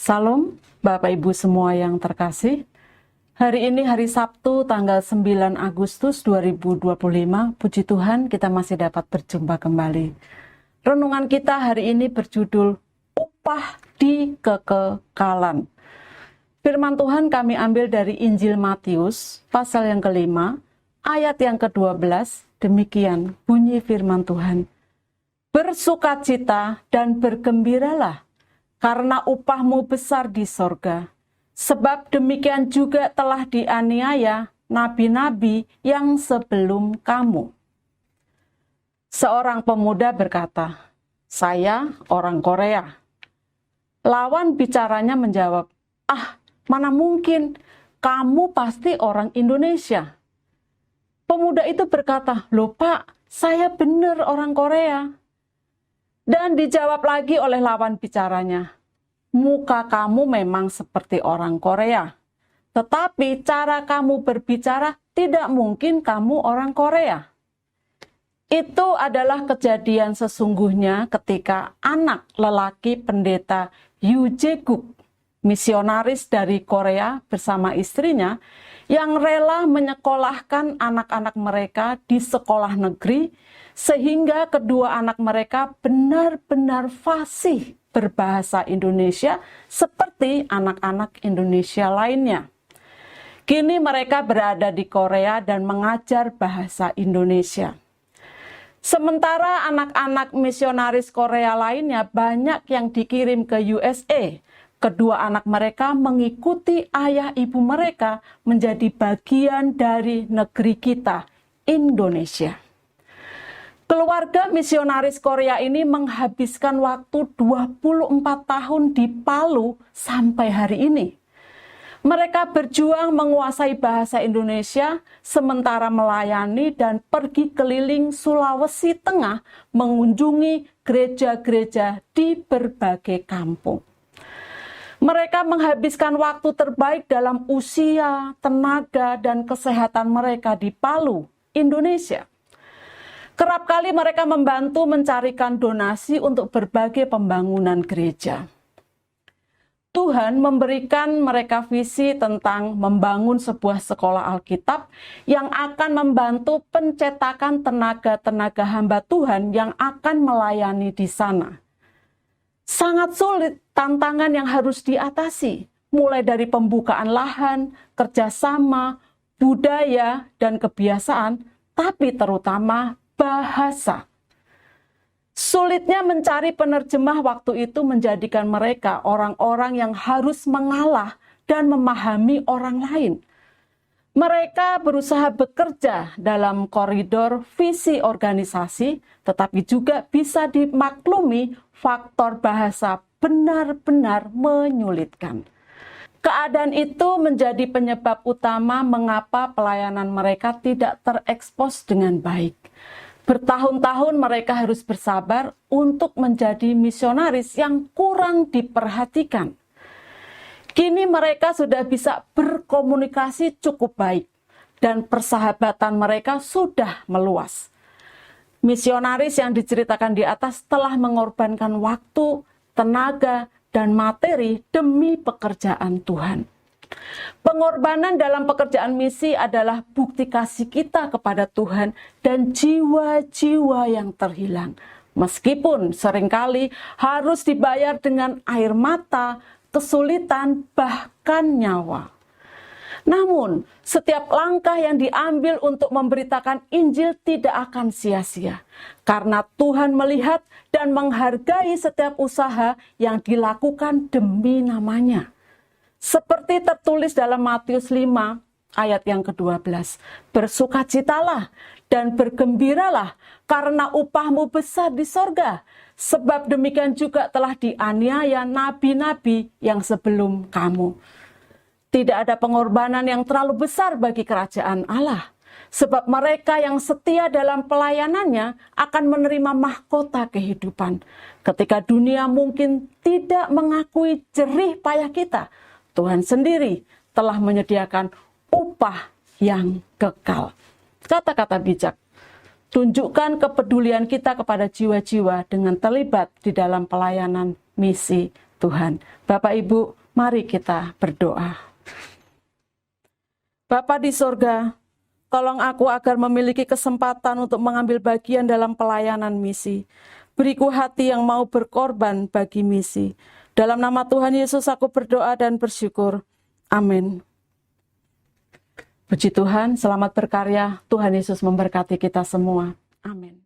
Salam Bapak Ibu semua yang terkasih. Hari ini hari Sabtu tanggal 9 Agustus 2025. Puji Tuhan kita masih dapat berjumpa kembali. Renungan kita hari ini berjudul Upah di Kekekalan. Firman Tuhan kami ambil dari Injil Matius pasal yang kelima, ayat yang ke-12. Demikian bunyi firman Tuhan. Bersukacita dan bergembiralah, karena upahmu besar di sorga. Sebab demikian juga telah dianiaya nabi-nabi yang sebelum kamu. Seorang pemuda berkata, saya orang Korea. Lawan bicaranya menjawab, mana mungkin, kamu pasti orang Indonesia. Pemuda itu berkata, loh Pak, saya benar orang Korea. Dan dijawab lagi oleh lawan bicaranya, muka kamu memang seperti orang Korea, tetapi cara kamu berbicara tidak mungkin kamu orang Korea. Itu adalah kejadian sesungguhnya ketika anak lelaki pendeta Yu Jae-guk, misionaris dari Korea bersama istrinya, yang rela menyekolahkan anak-anak mereka di sekolah negeri, sehingga kedua anak mereka benar-benar fasih berbahasa Indonesia seperti anak-anak Indonesia lainnya. Kini mereka berada di Korea dan mengajar bahasa Indonesia. Sementara anak-anak misionaris Korea lainnya banyak yang dikirim ke USA. Kedua anak mereka mengikuti ayah ibu mereka menjadi bagian dari negeri kita, Indonesia. Keluarga misionaris Korea ini menghabiskan waktu 24 tahun di Palu sampai hari ini. Mereka berjuang menguasai bahasa Indonesia sementara melayani dan pergi keliling Sulawesi Tengah mengunjungi gereja-gereja di berbagai kampung. Mereka menghabiskan waktu terbaik dalam usia, tenaga, dan kesehatan mereka di Palu, Indonesia. Kerap kali mereka membantu mencarikan donasi untuk berbagai pembangunan gereja. Tuhan memberikan mereka visi tentang membangun sebuah sekolah Alkitab yang akan membantu pencetakan tenaga-tenaga hamba Tuhan yang akan melayani di sana. Sangat sulit tantangan yang harus diatasi, mulai dari pembukaan lahan, kerjasama, budaya, dan kebiasaan, tapi terutama bahasa. Sulitnya mencari penerjemah waktu itu menjadikan mereka orang-orang yang harus mengalah dan memahami orang lain. Mereka berusaha bekerja dalam koridor visi organisasi, tetapi juga bisa dimaklumi faktor bahasa benar-benar menyulitkan. Keadaan itu menjadi penyebab utama mengapa pelayanan mereka tidak terekspos dengan baik. Bertahun-tahun mereka harus bersabar untuk menjadi misionaris yang kurang diperhatikan. Kini mereka sudah bisa berkomunikasi cukup baik dan persahabatan mereka sudah meluas. Misionaris yang diceritakan di atas telah mengorbankan waktu, tenaga, dan materi demi pekerjaan Tuhan. Pengorbanan dalam pekerjaan misi adalah bukti kasih kita kepada Tuhan dan jiwa-jiwa yang terhilang. Meskipun seringkali harus dibayar dengan air mata, kesulitan, bahkan nyawa. Namun, setiap langkah yang diambil untuk memberitakan Injil tidak akan sia-sia. Karena Tuhan melihat dan menghargai setiap usaha yang dilakukan demi namanya. Seperti tertulis dalam Matius 5 ayat yang ke-12. Bersukacitalah dan bergembiralah karena upahmu besar di sorga. Sebab demikian juga telah dianiaya nabi-nabi yang sebelum kamu. Tidak ada pengorbanan yang terlalu besar bagi kerajaan Allah. Sebab mereka yang setia dalam pelayanannya akan menerima mahkota kehidupan. Ketika dunia mungkin tidak mengakui jerih payah kita, Tuhan sendiri telah menyediakan upah yang kekal. Kata-kata bijak. Tunjukkan kepedulian kita kepada jiwa-jiwa dengan terlibat di dalam pelayanan misi Tuhan. Bapak Ibu, mari kita berdoa. Bapa di sorga, tolong aku agar memiliki kesempatan untuk mengambil bagian dalam pelayanan misi. Beriku hati yang mau berkorban bagi misi. Dalam nama Tuhan Yesus aku berdoa dan bersyukur. Amin. Puji Tuhan, selamat berkarya. Tuhan Yesus memberkati kita semua. Amin.